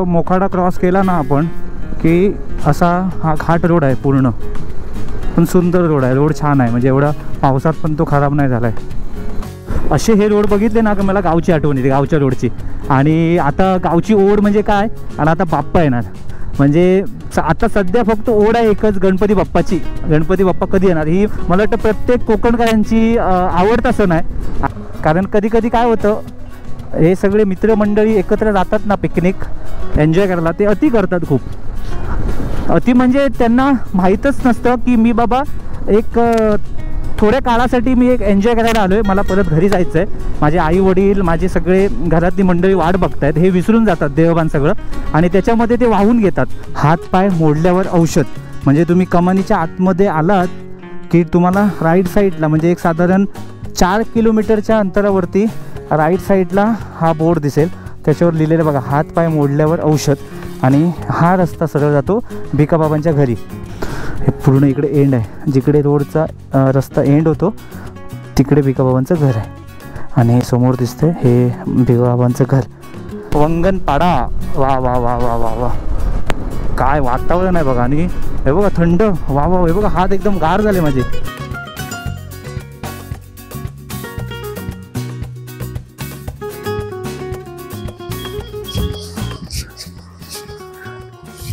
Mokhada cross केला ना आपण की असा हा घाट रोड आहे पूर्ण, पण सुंदर रोड आहे, रोड छान आहे, म्हणजे एवढा पावसात पण तो खराब नाही झाला आहे. असे हे रोड बघितले ना की मला गावची आठवण येते, गावच्या रोडची. आणि आता गावची ओढ म्हणजे काय, आणि आता बाप्पा येणार, म्हणजे आता सध्या फक्त ओढ आहे एकच, गणपती बाप्पाची. गणपती बाप्पा कधी येणार ही मला वाटतं प्रत्येक कोकणकरांची आवडता सण आहे. कारण कधी कधी काय होतं, हे सगळे मित्रमंडळी एकत्र जातात ना पिकनिक एन्जॉय करायला, ते अति करतात खूप. अति म्हणजे त्यांना माहीतच नसतं की मी बाबा एक थोड्या काळासाठी मी एक एन्जॉय करायला आलो आहे, मला परत घरी जायचं आहे, माझे आई वडील माझे सगळे घरातली मंडळी वाट बघतायत, हे विसरून जातात देवबान सगळं, आणि त्याच्यामध्ये ते वाहून घेतात. हात पाय मोडल्यावर औषध, म्हणजे तुम्ही कमानीच्या आतमध्ये आलात की तुम्हाला राईट साईडला, म्हणजे एक साधारण 4 किलोमीटरच्या अंतरावरती राईट साईडला हा बोर्ड दिसेल, त्याच्यावर लिहिलेलं बघा, हात पाय मोडल्यावर औषध. आणि हा रस्ता सरळ जातो भिकाबाबांच्या घरी. हे पूर्ण इकडे एंड आहे, जिकडे रोडचा रस्ता एंड होतो तिकडे भिकाबाबांचं घर आहे. आणि समोर दिसतंय हे भिकाबाबांचं घर, वंगणपाडा. वा वा वा वा वा वा, काय वातावरण आहे बघा. आणि हे बघा थंड, वा वा, हे बघा हात एकदम गार झाले माझे.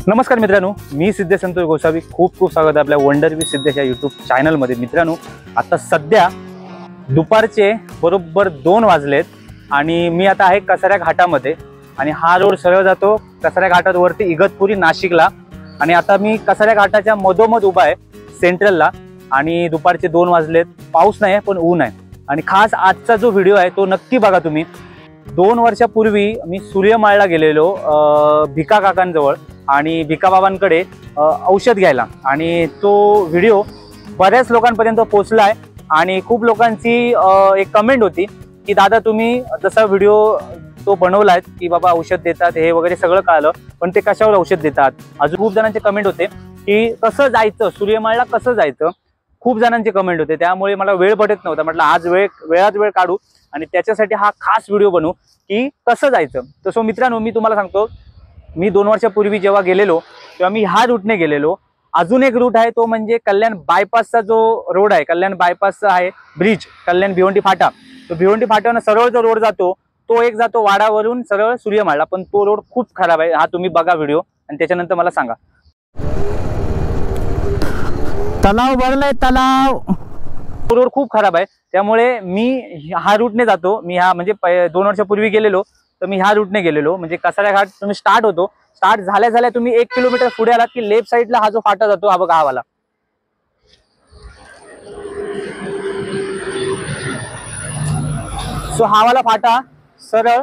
नमस्कार मित्रांनो, मी सिद्धेश संतोष गोसावी, खूप खूप स्वागत आहे आपल्या वंडर विथ सिद्धेश या यूट्यूब चॅनलमध्ये. मित्रांनो, आता सध्या दुपारचे बरोबर 2 वाजलेत आणि मी आता आहे कसाऱ्या घाटामध्ये. आणि हा रोड सरळ जातो कसाऱ्या घाटावरती इगतपुरी नाशिकला. आणि आता मी कसाऱ्या घाटाच्या मधोमध उभा आहे सेंट्रलला. आणि दुपारचे 2 वाजलेत, पाऊस नाही आहे पण ऊन आहे. आणि खास आजचा जो व्हिडिओ आहे तो नक्की बघा तुम्ही. 2 वर्षापूर्वी मी सूर्यमाळला गेलेलो भिका काकांजवळ आणि भिकाबाबांकडे औषध घ्यायला, आणि तो व्हिडिओ बऱ्याच लोकांपर्यंत पोहोचला आहे. आणि खूप लोकांची एक कमेंट होती की दादा तुम्ही जसा व्हिडिओ तो बनवलाय की बाबा औषध देतात हे वगैरे सगळं कळलं, पण ते कशावर औषध देतात. अजून खूप जणांचे कमेंट होते की कसं जायचं सूर्यमाळला, कसं जायचं, खूप जणांचे कमेंट होते. त्यामुळे मला वेळ भेटत नव्हता, म्हटलं आज वेळात वेळ काढू आणि त्याच्यासाठी हा खास व्हिडिओ बनवू की कसं जायचं. तसं मित्रांनो, मी तुम्हाला सांगतो, मी 2 वर्षापूर्वी जेव्हा गेलेलो तेव्हा मी ह्या रूटने गेलेलो. अजून एक रूट आहे तो म्हणजे कल्याण बायपासचा जो रोड आहे, कल्याण बायपासचा आहे ब्रिज, कल्याण भिवंडी फाटा. तो भिवंडी फाट्यानं सरळ जो रोड जातो तो एक जातो वाडावरून सरळ सूर्यमाळला, पण तो रोड खूप खराब आहे. हा तुम्ही बघा व्हिडिओ आणि त्याच्यानंतर मला सांगा. तलाव भरलाय, तलाव. तो रोड खूप खराब आहे, त्यामुळे मी हा रूटने जातो. मी हा म्हणजे 2 वर्षापूर्वी गेलेलो तर मी ह्या रूटने गेलेलो. म्हणजे कसाऱ्या घाट तुम्ही स्टार्ट होतो, स्टार्ट झाल्या तुम्ही 1 किलोमीटर पुढे आलात की लेफ्ट साईडला हा जो फाटा जातो, हा बघा हा वाला. सो हा वाला फाटा सरळ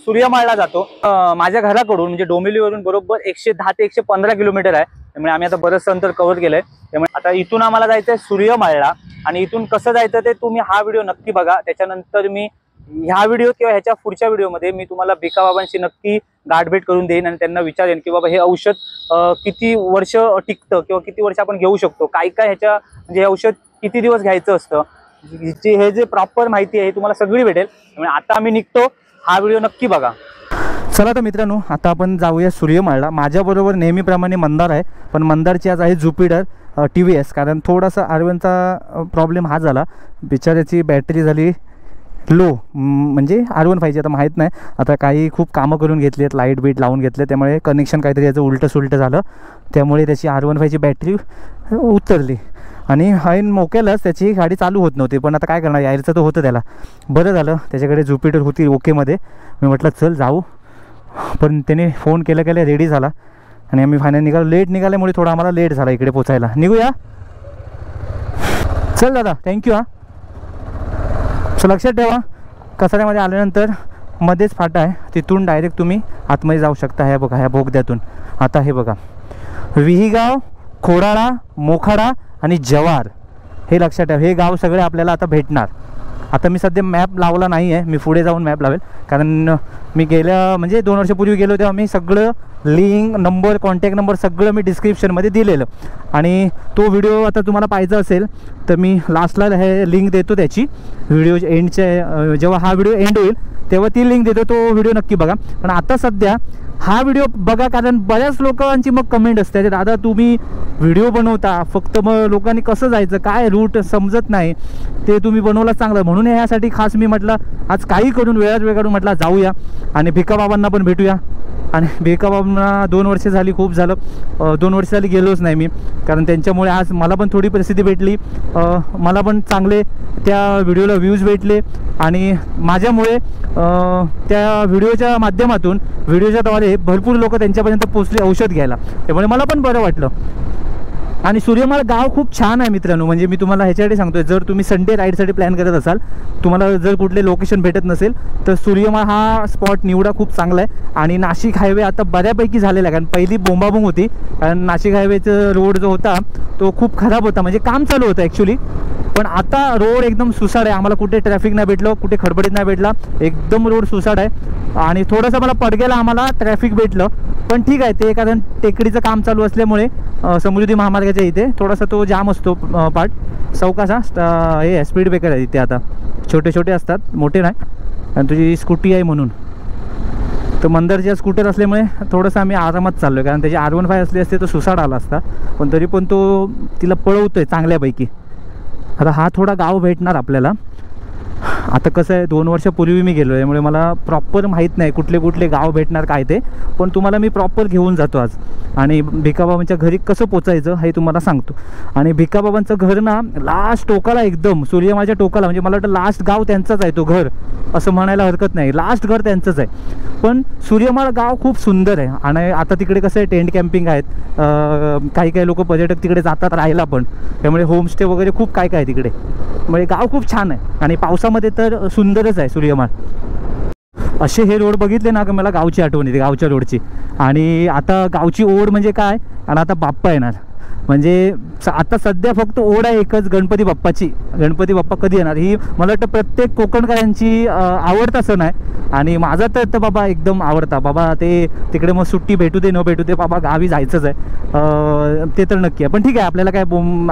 सूर्यमाळला जातो. माझ्या घराकडून म्हणजे डोंबिवलीवरून बरोबर 110 ते 115 किलोमीटर आहे. त्यामुळे आम्ही आता बरंच अंतर कव्हर केलंय. त्यामुळे आता इथून आम्हाला जायचंय सूर्यमाळला. आणि इथून कसं जायचं ते तुम्ही हा व्हिडिओ नक्की बघा. त्याच्यानंतर मी ह्या व्हिडिओ किंवा ह्याच्या पुढच्या व्हिडिओमध्ये मी तुम्हाला भिकाबाबांशी नक्की गाठभेट करून देईन आणि त्यांना विचारेन की बाबा हे औषध किती वर्ष टिकतं किंवा किती वर्ष आपण घेऊ शकतो, काय काय ह्याच्या म्हणजे हे औषध किती दिवस घ्यायचं असतं, हे जे प्रॉपर माहिती आहे तुम्हाला सगळी भेटेल. त्यामुळे आता आम्ही निघतो, हा व्हिडिओ नक्की बघा. चला तर मित्रांनो, आता आपण जाऊया सूर्यमाळला. माझ्याबरोबर नेहमीप्रमाणे मंदार आहे, पण मंदारची आज आहे ज्युपिटर TVS. कारण थोडासा R1चा प्रॉब्लेम हा झाला, बिचाऱ्याची बॅटरी झाली लो, म्हणजे R1 पाहिजे. आता माहीत नाही, आता काही खूप कामं करून घेतली आहेत, लाईट बीट लावून घेतले, त्यामुळे कनेक्शन काहीतरी याचं उलटं सुलटं झालं, त्यामुळे त्याची R1 पाहिजे बॅटरी उतरली. आणि हाईन मोक्यालाच त्याची गाडी चालू होत नव्हती. पण आता काय करणार, यायचं तर होतं त्याला. बरं झालं त्याच्याकडे ज्युपिटर होती ओकेमध्ये. मी म्हटलं चल जाऊ, पण त्याने फोन केल्या रेडी झाला आणि आम्ही फायनल निघालो. लेट निघाल्यामुळे थोडा आम्हाला लेट झाला इकडे पोचायला. निघूया, चल दादा, थँक्यू. सो लक्षात ठेवा, कसाऱ्यामध्ये आल्यानंतर मध्येच फाटा आहे, तिथून डायरेक्ट तुम्ही आतमध्ये जाऊ शकता. हे बघा ह्या बोगद्यातून. आता हे बघा, विहीगाव, खोडाळा, मोखाडा आणि जवार, हे लक्षात ठेवा. हे गाव सगळे आपल्याला आता भेटणार. आता मी सध्या मॅप लावला नाही आहे, मी पुढे जाऊन मॅप लावेल. कारण मी म्हणजे 2 वर्षापूर्वी गेलो तेव्हा मी सगळं लिंक, नंबर, कॉन्टॅक्ट नंबर सगळं मी डिस्क्रिप्शनमध्ये दिलेलं. आणि तो व्हिडिओ आता तुम्हाला पाहिजे असेल तर मी लास्टला हे लिंक देतो त्याची. व्हिडिओ एंडच्या जेव्हा हा व्हिडिओ एंड होईल तेव्हा ती लिंक देतो, तो व्हिडिओ नक्की बघा. पण आता सध्या हा व्हिडिओ बघा, कारण बऱ्याच लोकांची मग कमेंट असते, दादा तुम्ही व्हिडिओ बनवता फक्त, मग लोकांनी कसं जायचं, काय रूट समजत नाही, ते तुम्ही बनवलं चांगलं. म्हणून यासाठी खास मी म्हटलं आज काही करून वेळात वेळ काढून म्हटलं जाऊया आणि भिकाबाबांना पण भेटूया. आणि भिकाबाबांना 2 वर्ष झाली, खूप झालं, 2 वर्ष झाली गेलोच नाही मी, कारण त्यांच्यामुळे आज मला पण थोडी परिस्थिती भेटली, मला पण चांगले त्या व्हिडिओला व्ह्यूज भेटले आणि माझ्यामुळे त्या व्हिडिओच्या माध्यमातून व्हिडिओच्या द्वारे भरपूर लोक त्यांच्यापर्यंत पोचले औषध घ्यायला, त्यामुळे मला पण बरं वाटलं. आणि सूर्यमाळ गाव खूप छान आहे मित्रांनो, म्हणजे मी तुम्हाला ह्याच्यासाठी सांगतोय, जर तुम्ही संडे राईडसाठी प्लॅन करत असाल, तुम्हाला जर कुठले लोकेशन भेटत नसेल तर सूर्यमाळ हा स्पॉट निवडा, खूप चांगला आहे. आणि नाशिक हायवे आता बऱ्यापैकी झालेला आहे, कारण पहिली बोंबाबोंब होती, कारण नाशिक हायवेचं रोड जो होता तो खूप खराब होता, म्हणजे काम चालू होतं ॲक्च्युली, पण आता रोड एकदम सुसाड आहे. आम्हाला कुठे ट्रॅफिक नाही भेटलं, कुठे खडबडीत नाही भेटला, एकदम रोड सुसाड आहे. आणि थोडंसं मला पडगेला आम्हाला ट्रॅफिक भेटलं, पण ठीक आहे, ते कारण टेकडीचं काम चालू असल्यामुळे समृद्धी महामार्गाच्या इथे थोडासा तो जाम असतो पार्ट, चौकाचा हे स्पीड ब्रेकर आहे तिथे, आता छोटे छोटे असतात, मोठे नाही, आणि तुझी स्कूटी आहे म्हणून. तर मंदरच्या स्कूटर असल्यामुळे थोडंसं आम्ही आरामात चाललो आहे, कारण त्याची R15 असली असते तर सुसाड आला असता, पण तरी पण तो तिला पळवतो आहे चांगल्यापैकी. आता हा थोडा गाव भेटणार आपल्याला. आता कसं आहे, 2 वर्षापूर्वी मी गेलो आहे, त्यामुळे मला प्रॉपर माहीत नाही कुठले कुठले गाव भेटणार काय ते, पण तुम्हाला मी प्रॉपर घेऊन जातो आज. आणि भिकाबाबांच्या घरी कसं पोचायचं हे तुम्हाला सांगतो. आणि भिकाबाबांचं घर ना लास्ट टोकाला, एकदम सूर्यमाळच्या टोकाला, म्हणजे मला वाटतं लास्ट गाव त्यांचंच आहे तो घर, असं म्हणायला हरकत नाही, लास्ट घर त्यांचंच आहे. पण सूर्यमाळ गाव खूप सुंदर आहे. आणि आता तिकडे कसं आहे, टेंट कॅम्पिंग आहेत, काही काही लोक पर्यटक तिकडे जातात राहायला पण, त्यामुळे होमस्टे वगैरे खूप काय काय तिकडे, म्हणजे गाव खूप छान आहे. आणि पावसामध्ये तर सुंदरच आहे सूर्यमाळ. असे हे रोड बघितले ना का मला गावची आठवण येते, गावच्या रोडची. आणि आता गावची ओढ म्हणजे काय, आणि आता बाप्पा येणार, म्हणजे आता सध्या फक्त ओढ आहे एकच, गणपती बाप्पाची. गणपती बाप्पा कधी येणार ही मला वाटतं प्रत्येक कोकणकरांची आवडता सण आहे. आणि माझा तर बाबा एकदम आवडता बाबा, ते तिकडे मग सुट्टी भेटू दे न भेटू दे बाबा, गावी जायचंच आहे, ते तर नक्की आहे. पण ठीक आहे, आपल्याला काय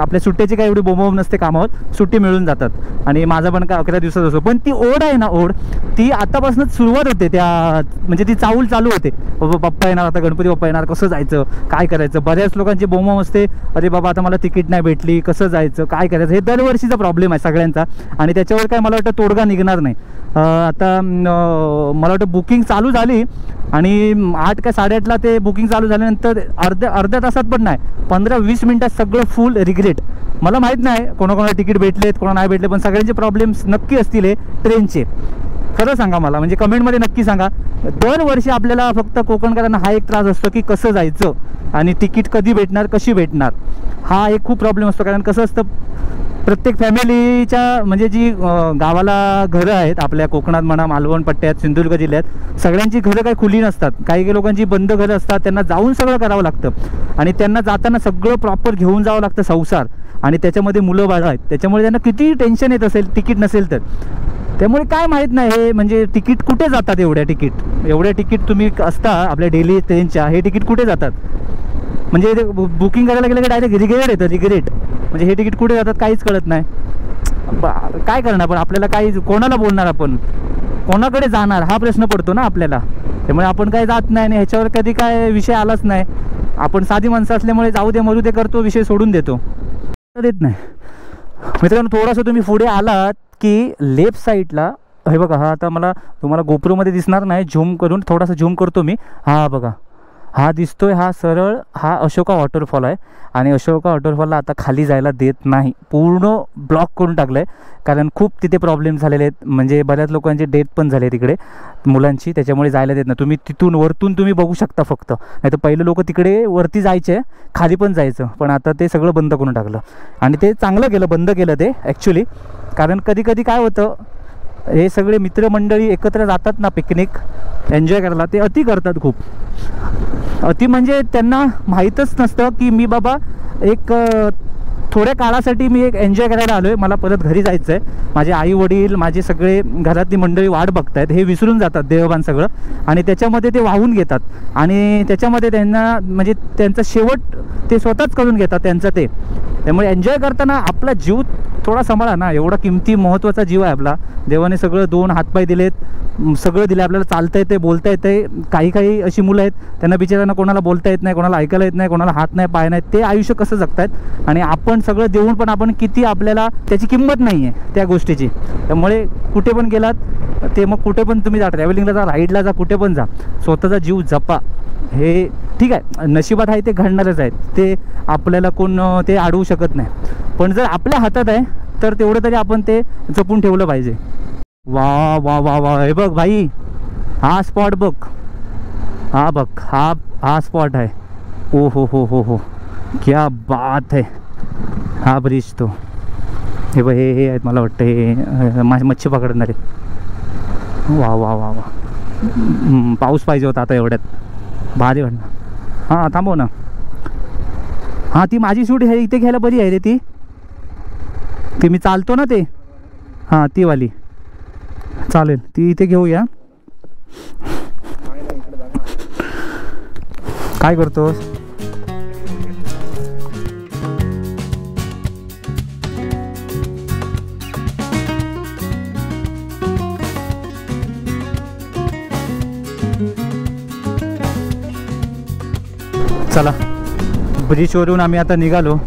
आपल्या सुट्ट्याची काय एवढी बोंबाबोंब नसते, कामावर सुट्टी मिळून जातात. आणि माझा पण काय 11 दिवसात असतो, पण ती ओढ आहे ना, ओढ ती आतापासूनच सुरुवात होते, त्या म्हणजे ती चाहूल चालू होते, बाबा बाप्पा येणार, आता गणपती बाप्पा येणार, कसं जायचं, काय करायचं. बऱ्याच लोकांची बोंबाबोंब असते, अरे बाबा आता मला तिकीट नाही भेटली, कसं जायचं, काय करायचं. हे दरवर्षीचा प्रॉब्लेम आहे सगळ्यांचा, आणि त्याच्यावर काय मला वाटतं तोडगा निघणार नाही. आता मला वाटतं बुकिंग चालू झाली, आणि 8 का 8:30ला ते बुकिंग चालू झाल्यानंतर अर्ध्या तासात पण नाही, 15-20 मिनटात सगळं फुल रिग्रेट. मला माहीत नाही कोणाकोणाला तिकीट भेटलेत, कोणा नाही भेटले, पण सगळ्यांचे प्रॉब्लेम्स नक्की असतील हे ट्रेनचे. खरं सांगा मला, म्हणजे कमेंटमध्ये नक्की सांगा. दरवर्षी आपल्याला फक्त कोकणकरांना हा एक त्रास असतो की कसं जायचं आणि तिकीट कधी भेटणार, कशी भेटणार, हा एक खूप प्रॉब्लेम असतो. कारण कसं असतं, प्रत्येक फॅमिलीच्या म्हणजे जी गावाला घरं आहेत आपल्या कोकणात म्हणा, मालवण पट्ट्यात, सिंधुदुर्ग जिल्ह्यात, सगळ्यांची घरं काही खुली नसतात, काही काही लोकांची बंद घरं असतात, त्यांना जाऊन सगळं करावं लागतं. आणि त्यांना जाताना सगळं प्रॉपर घेऊन जावं लागतं, संसार, आणि त्याच्यामध्ये मुलं बाळं आहेत, त्याच्यामुळे त्यांना किती टेन्शन येत असेल तिकीट नसेल तर. त्यामुळे काय माहीत नाही हे, म्हणजे तिकीट कुठे जातात, एवढ्या तिकीट तुम्ही असता आपल्या डेली ट्रेनच्या, हे तिकीट कुठे जातात. म्हणजे ते बुकिंग करायला गेलं की डायरेक्ट रिग्रेट येतं, रिग्रेट, म्हणजे हे तिकीट कुठे जातात काहीच कळत नाही. काय करणार, पण आपल्याला काही, कोणाला बोलणार, आपण कोणाकडे जाणार हा प्रश्न पडतो ना आपल्याला. त्यामुळे आपण काही जात नाही, आणि ह्याच्यावर कधी काय विषय आलाच नाही. आपण साधी माणसं असल्यामुळे जाऊ दे मरू दे करतो, विषय सोडून देतो, देत नाही. मित्रांनो, थोडंसं तुम्ही पुढे आलात की लेफ्ट साईडला हे बघा, हा आता मला तुम्हाला गोप्रोमध्ये दिसणार नाही, झूम करून थोडासा झूम करतो मी. हा बघा, हा दिसतोय, हा सरळ हा अशोका वॉटरफॉल आहे. आणि अशोका वॉटरफॉलला आता खाली जायला देत नाही, पूर्ण ब्लॉक करून टाकलं आहे, कारण खूप तिथे प्रॉब्लेम झालेले आहेत. म्हणजे बऱ्याच लोकांची डेथ पण झाली तिकडे मुलांची, त्याच्यामुळे जायला देत नाही. तुम्ही तिथून वरतून तुम्ही बघू शकता फक्त, नाही तर पहिले लोक तिकडे वरती जायचे, खाली पण जायचं, पण आता ते सगळं बंद करून टाकलं. आणि ते चांगलं केलं, बंद केलं ते ॲक्च्युली. कारण कधी कधी काय होतं, हे सगळे मित्रमंडळी एकत्र जातात ना पिकनिक एन्जॉय करायला, ते अति करतात खूप. अति म्हणजे त्यांना माहीतच नसतं की मी बाबा एक थोड्या काळासाठी मी एक एन्जॉय करायला आलो आहे, मला परत घरी जायचं आहे, माझे आई वडील, माझे सगळे घरातली मंडळी वाट बघत आहेत, हे विसरून जातात देवबान सगळं. आणि त्याच्यामध्ये ते वाहून घेतात, आणि त्याच्यामध्ये त्यांना म्हणजे त्यांचा शेवट ते स्वतःच करून घेतात त्यांचं ते. त्यामुळे एन्जॉय करताना आपला जीव थोडा सांभाळा ना, एवढा किमती महत्त्वाचा जीव आहे आपला. देवाने सगळं 2 हातपाय दिलेत, सगळं दिलं आपल्याला, चालता येते, बोलता येते. काही अशी मुलं आहेत त्यांना बिचाऱ्यांना कोणाला बोलता येत नाही, कोणाला ऐकायला येत नाही, कोणाला हात नाही, पाय नाही. ते आयुष्य कसं जगतायत आणि आपण सगळं देऊन पण आपण किती, आपल्याला त्याची किंमत नाही आहे त्या गोष्टीची. त्यामुळे कुठे पण गेलात ते, मग कुठे पण तुम्ही जा, ट्रॅव्हलिंगला जा, राईडला जा, कुठे पण जा, स्वतःचा जीव जपा. हे ठीक आहे, नशिबात आहे ते घडणारच आहेत, ते आपल्याला कोण ते अडवू शकत नाही. पण जर आपल्या हातात आहे तर तेवढं तरी आपण ते जपून ठेवलं पाहिजे. वा वा वा वा, हे बघ भाई, हा स्पॉट बघ, हा बघ, हा स्पॉट आहे. ओ हो, क्या बात है. हा ब्रिज तो, हे बघ, हे आहेत मला वाटतं हे मच्छी पकडणारे. वा वा वा वा, पाऊस पाहिजे होता आता एवढ्यात, भारी वाटणार. हां थांबव ना. हां ती माझी शूट आहे इथे घ्यायला बरी आहे रे ती मी चालतो ना ते. हां ती वाली चालेल, ती इथे घेऊया. काय करतोस? चला, ब्रिजवरून आम्ही आता निघालो.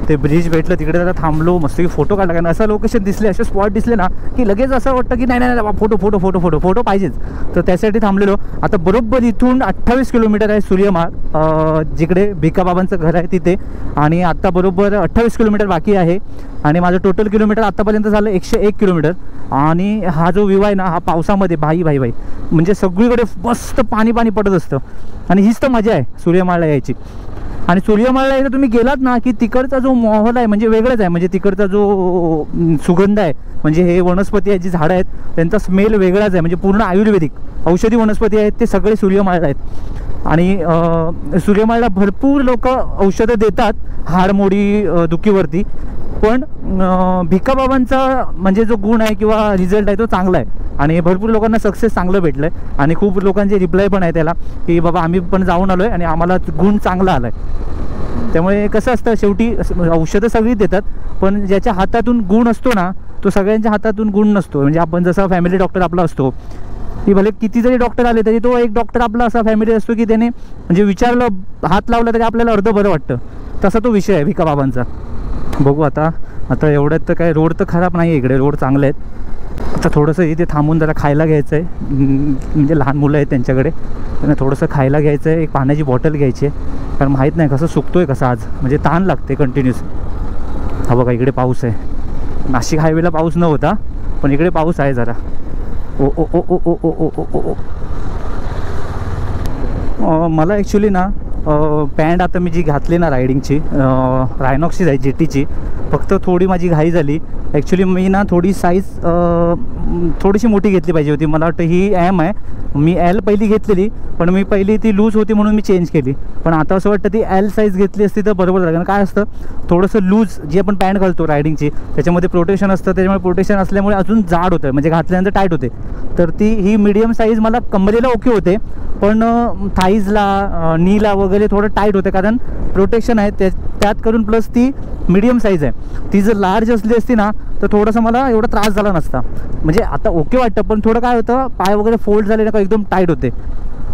ते ब्रिज भेटलं, तिकडे जरा थांबलो, मस्त फोटो काढला. कारण असं लोकेशन दिसले, असे स्पॉट दिसले ना की लगेच असं वाटतं की नाही photo photo photo photo photo पाहिजेच. तर त्यासाठी थांबलेलो. आता बरोबर इथून 28 किलोमीटर आहे सूर्यमाळ, जिकडे भिकाबाबांचं घर आहे तिथे. आणि आत्ता बरोबर 28 किलोमीटर बाकी आहे. आणि माझं टोटल किलोमीटर आत्तापर्यंत झालं 101 किलोमीटर. आणि हा जो व्ह्यू आहे ना, हा पावसामध्ये भाई म्हणजे सगळीकडे मस्त पाणी पडत असतं. आणि हीच तर मजा आहे सूर्यमाळला यायची. आणि सूर्यमाळला एकदा तुम्ही गेलात ना की तिकडचा जो माहोल आहे म्हणजे वेगळाच आहे. म्हणजे तिकडचा जो सुगंध आहे, म्हणजे हे वनस्पती आहेत, जी झाडं आहेत, त्यांचा स्मेल वेगळाच आहे. म्हणजे पूर्ण आयुर्वेदिक औषधी वनस्पती आहेत, ते सगळे सूर्यमाळला आहेत. आणि सूर्यमाळला भरपूर लोक औषधं देतात हाडमोडी दुखीवरती. पण भिकाबाबांचा म्हणजे जो गुण आहे किंवा रिझल्ट आहे तो चांगला आहे. आणि भरपूर लोकांना सक्सेस चांगलं भेटलं आहे. आणि खूप लोकांचे रिप्लाय पण आहे त्याला की बाबा आम्ही पण जाऊन आलो आहे आणि आम्हाला गुण चांगला आला आहे. त्यामुळे कसं असतं, शेवटी औषधं सगळी देतात, पण ज्याच्या हातातून गुण असतो ना, तो सगळ्यांच्या हातातून गुण नसतो. म्हणजे आपण जसा फॅमिली डॉक्टर आपला असतो, की भले किती जरी डॉक्टर आले तरी तो एक डॉक्टर आपला असा फॅमिली असतो की त्याने म्हणजे विचारलं, हात लावला तरी आपल्याला अर्ध बरं वाटतं. तसा तो विषय आहे भिकाबाबांचा. बघू आता एवढ्यात तर काय, रोड तर खराब नाही आहे इकडे, रोड चांगले आहेत. आता थोडंसं इथे थांबून जरा खायला घ्यायचं आहे. म्हणजे लहान मुलं आहेत त्यांच्याकडे, त्यांना थोडंसं खायला घ्यायचं आहे. एक पाण्याची बॉटल घ्यायची आहे, कारण माहीत नाही कसं सुकतो आहे कसं आज, म्हणजे ताण लागते कंटिन्यूस. हा बघा इकडे पाऊस आहे. नाशिक हायवेला पाऊस नव्हता, पण इकडे पाऊस आहे जरा. ओ ओ ओ ओ ओ ओ ओ ओ मला ॲक्च्युली ना पॅन्ट आता मी जी घातली ना रायडिंगची, रायनॉक्सची आहे GTची, फक्त थोडी माझी घाई झाली. ॲक्च्युली मी ना थोडी साईज थोडीशी मोठी घेतली पाहिजे होती. मला वाटतं ही M आहे, मी L पहिली घेतलेली, पण मी पहिली ती लूज होती म्हणून मी चेंज केली. पण आता असं वाटतं ती L साईज घेतली असती तर बरोबर झालं. कारण काय असतं, थोडंसं लूज जी आपण पॅन्ट घालतो रायडिंगची, त्याच्यामध्ये प्रोटेक्शन असतं, त्याच्यामुळे प्रोटेक्शन असल्यामुळे अजून जाड होतं, म्हणजे घातल्यानंतर टाईट होते. तर ही मीडियम साईज मला कमरेला ओके होते, पण थाईजला नीला वगैरे थोडं टाईट होते, कारण प्रोटेक्शन आहे त्यात करून, प्लस ती मीडियम साईज आहे. ती जर लार्ज असली असती ना तर थोडंसं मला एवढा त्रास झाला नसता. म्हणजे आता ओके वाटतं, पण थोडं काय होतं, पाय वगैरे फोल्ड झाले ना का एकदम टाईट होते.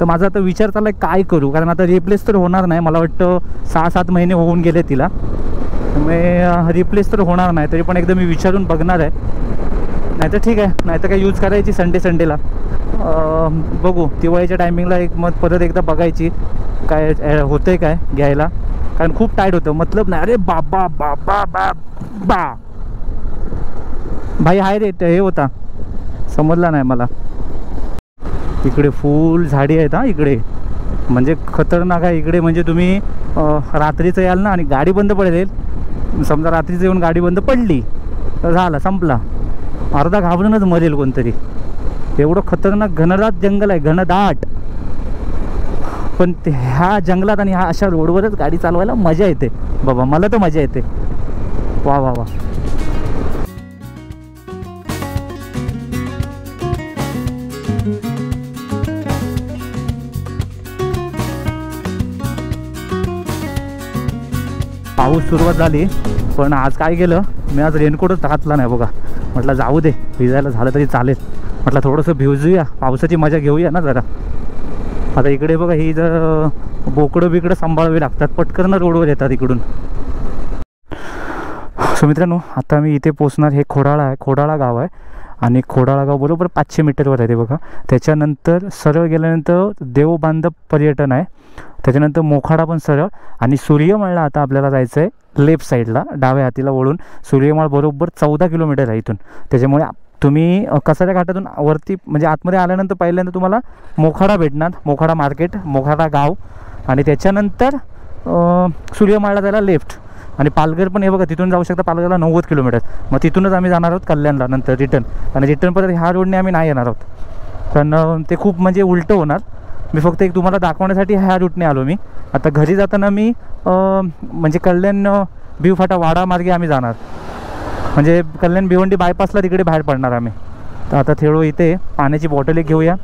तर माझा आता विचार चालला आहे काय करू, कारण आता रिप्लेस तर होणार नाही. मला वाटतं 6-7 महिने होऊन गेले तिला, त्यामुळे रिप्लेस तर होणार नाही. तरी पण एकदा मी विचारून बघणार आहे. नाही तर ठीक आहे, नाही तर काय यूज करायची संडेला. बघू दिवाळीच्या टायमिंगला एक मग परत एकदा बघायची काय होतंय काय घ्यायला, कारण खूप टाईट होतं. मतलब नाही. अरे बाबा बाबा बाबा भाई, हाय रे हे होता, समजला नाही मला. इकडे फुल झाडी आहेत हा इकडे, म्हणजे खतरनाक आहे इकडे. म्हणजे तुम्ही रात्रीचं याल ना आणि गाडी बंद पडेल, समजा रात्रीचं येऊन गाडी बंद पडली तर झाला, संपला. अर्धा घाबरूनच मरेल कोणतरी. एवढं खतरनाक घनदाट जंगल आहे, घनदाट. पण ह्या जंगलात आणि ह्या अशा रोडवरच गाडी चालवायला मजा येते बाबा, मला तर मजा येते. वा वा वा. पाऊस सुरुवात झाली, पण आज काय केलं, मी आज रेनकोटच घातला नाही बघा. म्हटलं जाऊ दे, भिजायला झालं तरी चालेल. म्हटलं थोडंसं भिजूया, पावसाची मजा घेऊया ना जरा. आता इकडे बघा ही जर बोकडं बिकडं सांभाळावी लागतात, पटकन रोडवर येतात इकडून. सो मित्रांनो, आता मी इथे पोचणार. हे खोडाळा गाव आहे आणि खोडाळा गाव बरोबर 500 मीटरवर आहे ते बघा. त्याच्यानंतर सरळ गेल्यानंतर देवबांधव पर्यटन आहे, त्याच्यानंतर मोखाडा पण सरळ, आणि सूर्यमाळला आता आपल्याला जायचं आहे लेफ्ट साईडला, डाव्या हातीला वळून. सूर्यमाळ बरोबर 14 किलोमीटर आहे इथून. त्याच्यामुळे तुम्ही कसाऱ्या घाटातून वरती म्हणजे आतमध्ये आल्यानंतर पहिल्यांदा तुम्हाला मोखाडा भेटणार, मोखाडा मार्केट, मोखाडा गाव, आणि त्याच्यानंतर सूर्यमाळला जायला लेफ्ट. आणि पालघर पण हे बघा, तिथून जाऊ शकता पालघरला 90 किलोमीटर. मग तिथूनच आम्ही जाणार आहोत कल्याणला नंतर रिटर्न. आणि रिटर्न परत ह्या रोडने आम्ही नाही येणार आहोत, कारण ते खूप म्हणजे उलटं होणार. मी फक्त एक तुम्हाला दाखवण्यासाठी ह्या रूटने आलो मी. आता घरी जाताना मी म्हणजे कल्याण भिवफाटा वाडा मार्गे आम्ही जाणार, म्हणजे कल्याण भिवंडी बायपासला तिकडे बाहेर पडणार आम्ही. तर आता थेडो इथे पाण्याची बॉटल एक घेऊया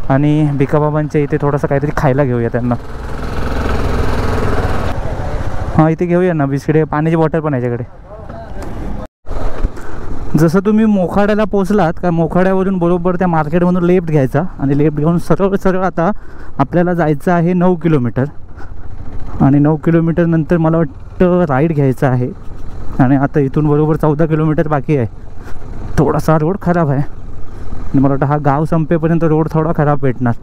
आणि भिकाबाबांच्या इथे थोडंसं काहीतरी खायला घेऊया त्यांना. हां, इथे घेऊया ना बिस्किटे, पाण्याची बॉटल पण याच्याकडे. जसं तुम्ही मोखाड्याला पोचलात का, मोखाड्यावरून बरोबर त्या मार्केटमधून लेफ्ट घ्यायचा आणि लेफ्ट घेऊन सरळ आता आपल्याला जायचं आहे 9 किलोमीटर. आणि 9 किलोमीटर नंतर मला वाटतं राईड घ्यायचं आहे. आणि आता इथून बरोबर 14 किलोमीटर बाकी आहे. थोडासा रोड खराब आहे आणि मला वाटतं हा गाव संपेपर्यंत रोड थोडा खराब भेटणार.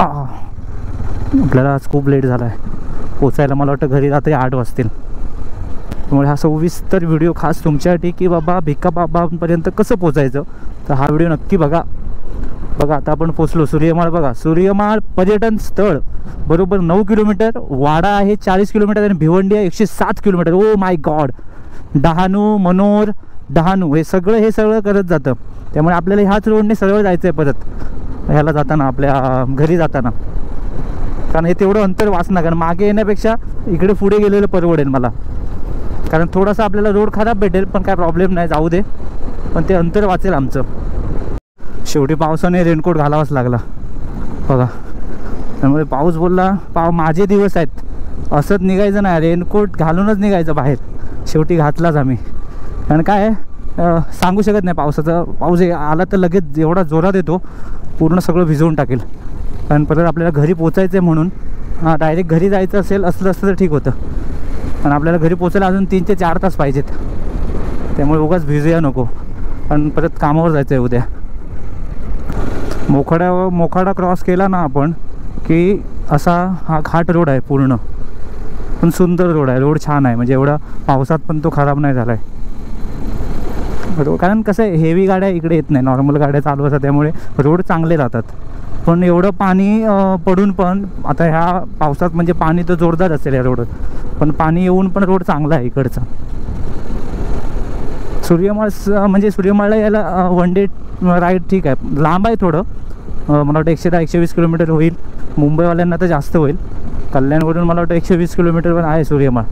आपल्याला आज खूप लेट झाला आहे पोचायला. मला वाटतं घरी रात्री 8 वाजतील. त्यामुळे हा 26 व्हिडिओ खास तुमच्यासाठी की बाबा भिकाबाबांपर्यंत कसं पोचायचं, तर हा व्हिडिओ नक्की बघा. आता आपण पोचलो सूर्यमाळ. बघा, सूर्यमाळ पर्यटन स्थळ बरोबर 9 किलोमीटर, वाडा आहे 40 किलोमीटर आणि भिवंडी आहे 107 kilometre. Oh my God. Dahanu, Manor, Dahanu हे सगळं करत जातं. त्यामुळे आपल्याला ह्याच रोडने सरळ जायचं आहे परत ह्याला जाताना, आपल्या घरी जाताना. कारण हे तेवढं अंतर वाचणार, कारण मागे येण्यापेक्षा इकडे पुढे गेलेलं परवडेल मला. कारण थोडासा आपल्याला रोड खराब भेटेल पण काय प्रॉब्लेम नाही, जाऊ दे, पण ते अंतर वाचेल आमचं. शेवटी पावसाने रेनकोट घालावाच लागला बघा. त्यामुळे पाऊस बोलला माझे दिवस आहेत, असंच निघायचं नाही, रेनकोट घालूनच निघायचं बाहेर. शेवटी घातलाच आम्ही. कारण काय सांगू शकत नाही पावसाचा. पाऊस आला तर लगेच एवढा जोरात येतो, पूर्ण सगळं भिजवून टाकेल. कारण परत आपल्याला घरी पोचायचं आहे म्हणून. डायरेक्ट घरी जायचं असतं तर ठीक होतं, पण आपल्याला घरी पोचायला अजून 3 ते 4 तास पाहिजेत. त्यामुळे उगाच भिजूया नको, पण परत कामावर जायचं आहे उद्या. मोखाडा क्रॉस केला ना आपण की असा हा घाट रोड आहे पूर्ण, पण सुंदर रोड आहे, रोड छान आहे. म्हणजे एवढा पावसात पण तो खराब नाही झाला आहे. बरोबर, कारण कसं आहे हेवी गाड्या इकडे येत नाही, नॉर्मल गाड्या चालू असतात, त्यामुळे रोड चांगले राहतात. पण एवढं पाणी पडून पण आता ह्या पावसात म्हणजे पाणी तर जोरदार असेल या रोड, पण पाणी येऊन पण रोड चांगला आहे इकडचा. सूर्यमाळला यायला 1 डे राईड ठीक आहे, लांब आहे थोडं. मला वाटतं 110-120 किलोमीटर होईल. मुंबईवाल्यांना तर जास्त होईल. कल्याणवरून मला वाटतं 120 किलोमीटरवर आहे सूर्यमाळ.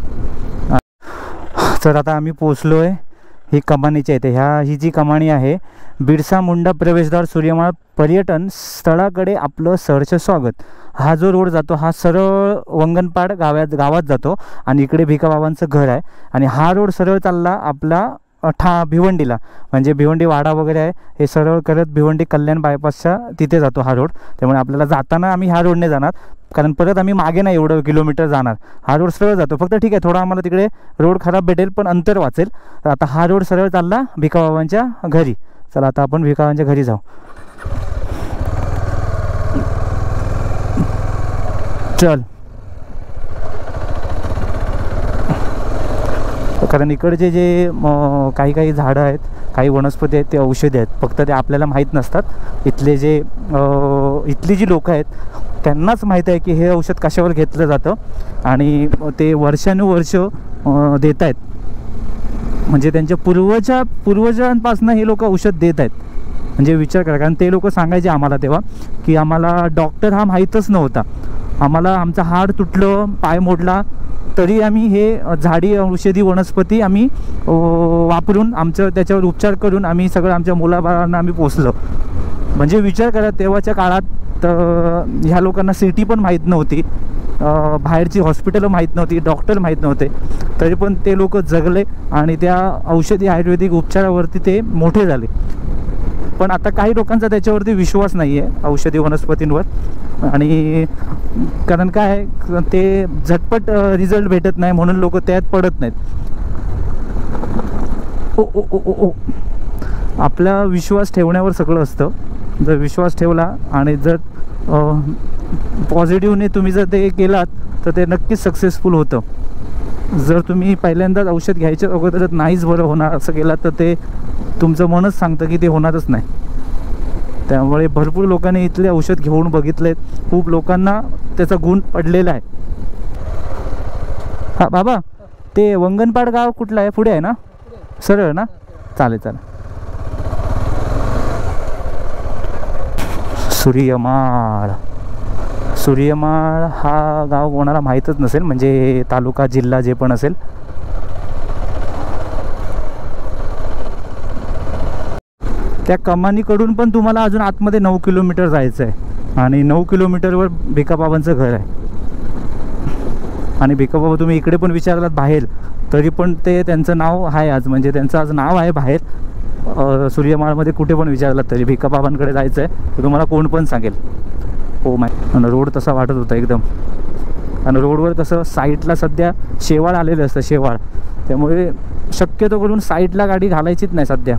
तर आता आम्ही पोचलो आहे ही कमानीच्या इथे. ही जी कमानी आहे, बिरसा मुंडा प्रवेशद्वार सूर्यमाळ पर्यटन स्थळाकडे आपलं सहर्ष स्वागत. हा जो रोड जातो हा सरळ वंगनपाड गावात जातो आणि इकडे भिकाबाबांचं घर आहे. आणि हा रोड सरळ चालला आपला भिवंडीला, म्हणजे भिवंडी वाडा वगैरे आहे, हे सरळ करत भिवंडी कल्याण बायपासच्या तिथे जातो हा रोड. त्यामुळे आपल्याला जाताना आम्ही ह्या रोडने जाणार, कारण परत आम्ही मागे नाही एवढं किलोमीटर जाणार. हा रोड सरळ जातो. फक्त ठीक आहे थोडा आम्हाला तिकडे रोड खराब भेटेल पण अंतर वाचेल. तर आता हा रोड सरळ चालला भिकाबाबांच्या घरी. चला आता आपण भिकाबाबांच्या घरी जाऊ. चल, कारण इकडचे जे काही झाडं आहेत, काही वनस्पती आहेत, ते औषधी आहेत. फक्त ते आपल्याला माहीत नसतात. इथली जी लोकं आहेत त्यांनाच माहीत आहे की हे औषध कशावर घेतलं जातं, आणि ते वर्षानुवर्ष देत आहेत. म्हणजे त्यांच्या पूर्वजांपासून हे लोक औषध देत आहेत. म्हणजे विचार करा, कारण ते लोक सांगायचे आम्हाला तेव्हा की आम्हाला डॉक्टर हा माहीतच नव्हता. आम्हाला आमचं हाड तुटलं, पाय मोडला, तरी आम्ही हे झाडी औषधी वनस्पती आम्ही वापरून त्याच्यावर उपचार करून आम्ही सगळं आमच्या मुलाबाळांना आम्ही पोचलो. म्हणजे विचार करा तेव्हाच्या काळात ह्या लोकांना सिटी पण माहीत नव्हती, बाहेरची हॉस्पिटल माहीत नव्हती, डॉक्टर माहीत नव्हते, तरी पण ते लोक जगले आणि त्या औषधी आयुर्वेदिक उपचारावरती ते मोठे झाले. पण आता काही लोकांचा त्याच्यावरती विश्वास नाही आहे औषधी वनस्पतींवर, आणि कारण काय ते झटपट रिझल्ट भेटत नाही म्हणून लोक त्यात पडत नाहीत. ओ ओ ओ ओ, आपला विश्वास ठेवण्यावर सगळं असतं. जर विश्वास ठेवला आणि जर पॉझिटिव्हने तुम्ही जर ते केलात तर ते नक्कीच सक्सेसफुल होतं. जर तुम्ही पहिल्यांदाच औषध घ्यायच्या अगोदरच नाहीच बरं होणार असं केलात तर ते तुमचं मनच सांगतं की ते होणारच नाही. त्यामुळे भरपूर लोकांनी इथले औषध घेऊन बघितलेत, खूप लोकांना त्याचा गुण पडलेला आहे. हां बाबा, ते वंगनपाड गाव कुठलं आहे? पुढे आहे ना, सरळ ना? चालेल चालेल. सूर्यमाळ, सूर्यमाळ हा गाव कोणाला माहीतच नसेल, म्हणजे तालुका जिल्हा जे पण असेल. त्या कमानीकडून पण तुम्हाला अजून आतमध्ये 9 किलोमीटर जायचं आहे आणि 9 किलोमीटरवर भिकाबाबांचं घर आहे. आणि भिकाबाबा तुम्ही इकडे पण विचारलात बाहेर तरी पण ते त्यांचं नाव आहे आज, म्हणजे त्यांचं आज नाव आहे बाहेर. सूर्यमाळमध्ये कुठे पण विचारलात तरी भिकाबाबांकडे जायचं आहे तर तुम्हाला कोण पण सांगेल. हो माय. आणि रोड तसा वाटत होता एकदम, आणि रोडवर तसं साईडला सध्या शेवाळ आलेलं असतं, शेवाळ. त्यामुळे शक्यतो करून साईडला गाडी घालायचीच नाही सध्या,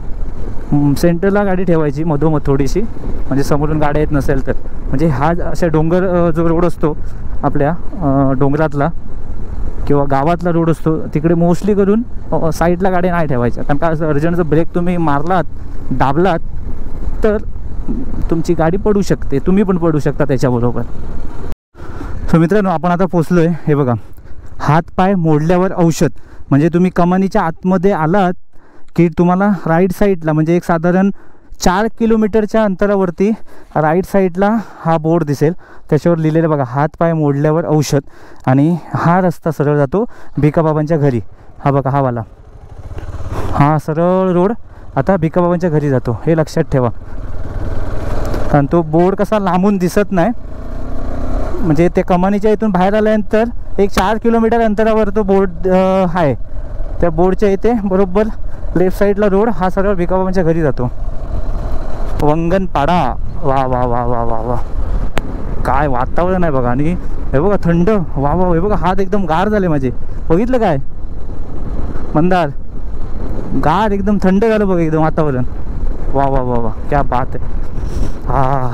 सेंटरला गाडी ठेवायची मधोमध थोडीशी, म्हणजे समोरून गाड्या येत नसेल तर. म्हणजे हा अशा डोंगर जो रोड असतो आपल्या डोंगरातला किंवा गावातला रोड असतो तिकडे मोस्टली करून साईडला गाड्या नाही ठेवायच्या. कारण का अर्जंट जर ब्रेक तुम्ही मारलात, दाबलात तर तुमची गाडी पडू शकते, तुम्ही पण पडू शकता त्याच्याबरोबर. सो मित्रांनो, आपण आता पोचलो आहे. हे बघा, हात पाय मोडल्यावर औषध. म्हणजे तुम्ही कमानीच्या आतमध्ये आलात की तुम्हाला राईट साईडला, म्हणजे एक साधारण 4 किलोमीटरच्या अंतरावरती राईट साईडला हा बोर्ड दिसेल, त्याच्यावर लिहिलेलं बघा, हात पाय मोडल्यावर औषध. आणि हा रस्ता सरळ जातो भिकाबाबांच्या घरी. हा बघा, हा वाला, हा सरळ रोड आता भिकाबाबांच्या घरी जातो, हे लक्षात ठेवा. कारण तो बोर्ड कसा लांबून दिसत नाही, म्हणजे ते कमानीच्या इथून बाहेर आल्यानंतर एक 4 किलोमीटर अंतरावर तो बोर्ड आहे. त्या बोर्डच्या इथे बरोबर लेफ्ट साईडला रोड हा सरळ भिकाबाबांच्या घरी जातो. वंगनपाडा, वा वा वा वा वा वा, काय वातावरण आहे बघा. आणि हे बघा थंड, वा वा, हे बघा हात एकदम गार झाले माझे. बघितलं काय मंदार, गार एकदम थंड झालं बघा एकदम वातावरण. वा वा वा वा, क्या बात आहे. हा,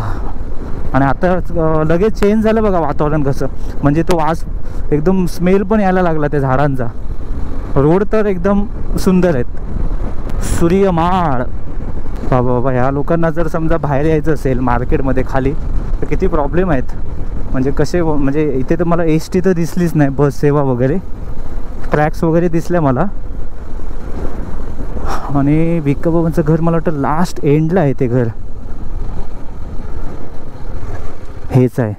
आणि आता लगेच चेंज झालं बघा वातावरण कसं, म्हणजे तो वास एकदम स्मेल पण यायला लागला त्या झाडांचा. रोड तर एकदम सुंदर आहेत. सूर्यमाळ, बाबा बाबा, ह्या लोकांना जर समजा बाहेर यायचं असेल मार्केटमध्ये खाली तर किती प्रॉब्लेम आहेत. म्हणजे कसे, म्हणजे इथे तर मला एस-टी तर दिसलीच नाही, बस सेवा वगैरे, ट्रॅक्स वगैरे दिसल्या मला. आणि भिकाबाबांचं घर मला वाटतं लास्ट एंडला आहे ते घर. हेच आहे,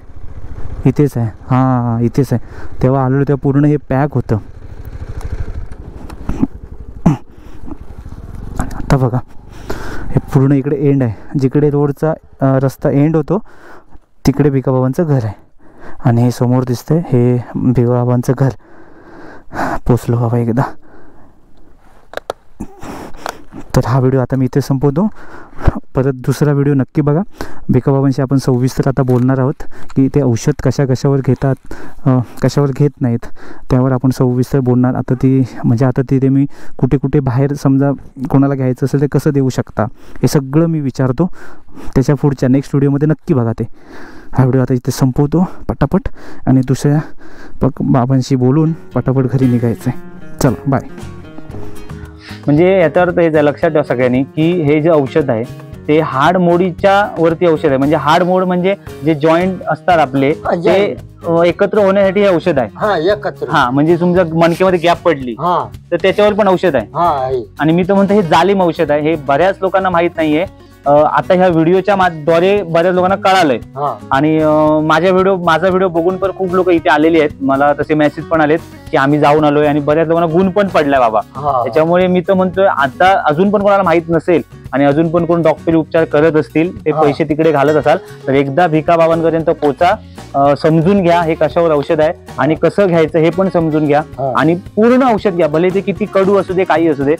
इथेच आहे. हां, इथेच आहे. तेव्हा आलो तेव्हा पूर्ण हे पॅक होतं. आता बघा, हे पूर्ण इकडे एंड आहे, जिकडे रोडचा रस्ता एंड होतो तिकडे भिकाबाबांचं घर आहे. आणि हे समोर दिसतंय हे भिकाबाबांचं घर. पोचलो बाबा एकदा. तर हा व्हिडिओ आता मी इथे संपवतो. परत दुसरा व्हिडिओ नक्की बघा. भिकाबाबांशी आपण सविस्तर आता बोलणार आहोत की ते औषध कशावर घेतात, कशावर घेत नाहीत, त्यावर आपण सविस्तर बोलणार. आता तिथे मी कुठे कुठे बाहेर समजा कोणाला घ्यायचं असेल तर कसं देऊ शकता हे सगळं मी विचारतो. त्याच्या पुढच्या नेक्स्ट व्हिडिओमध्ये नक्की बघा ते. हा व्हिडिओ आता इथे संपवतो पटापट, आणि दुसऱ्या बाबांशी बोलून पटापट घरी निघायचं आहे. चला बाय. म्हणजे याचा अर्थ हे लक्षात ठेवा सगळ्यांनी की हे जे औषध आहे ते हाड मोडीच्या वरती औषध आहे. म्हणजे हाड मोड म्हणजे जे जॉईंट असतात आपले ते एकत्र होण्यासाठी हे औषध आहे. हा, म्हणजे तुमच्या मणक्यामध्ये गॅप पडली तर त्याच्यावर पण औषध आहे. आणि मी तर म्हणतो हे जालिम औषध आहे. हे बऱ्याच लोकांना माहित नाहीये आता ह्या व्हिडिओच्या द्वारे बऱ्याच लोकांना कळालंय. आणि माझा व्हिडिओ बघून पण खूप लोक इथे आलेले आहेत. मला तसे मेसेज पण आलेत की आम्ही जाऊन आलोय आणि बऱ्याच लोकांना गुण पण पडलाय बाबा. त्याच्यामुळे मी तर म्हणतोय आता अजून पण कोणाला माहित नसेल आणि अजून पण कोण डॉक्टरी उपचार करत असतील, ते पैसे तिकडे घालत असाल तर एकदा भिका बाबांपर्यंत पोचा, समजून घ्या हे कशावर औषध आहे आणि कसं घ्यायचं हे पण समजून घ्या आणि पूर्ण औषध घ्या. भले ते किती कडू असू दे, काही असू दे,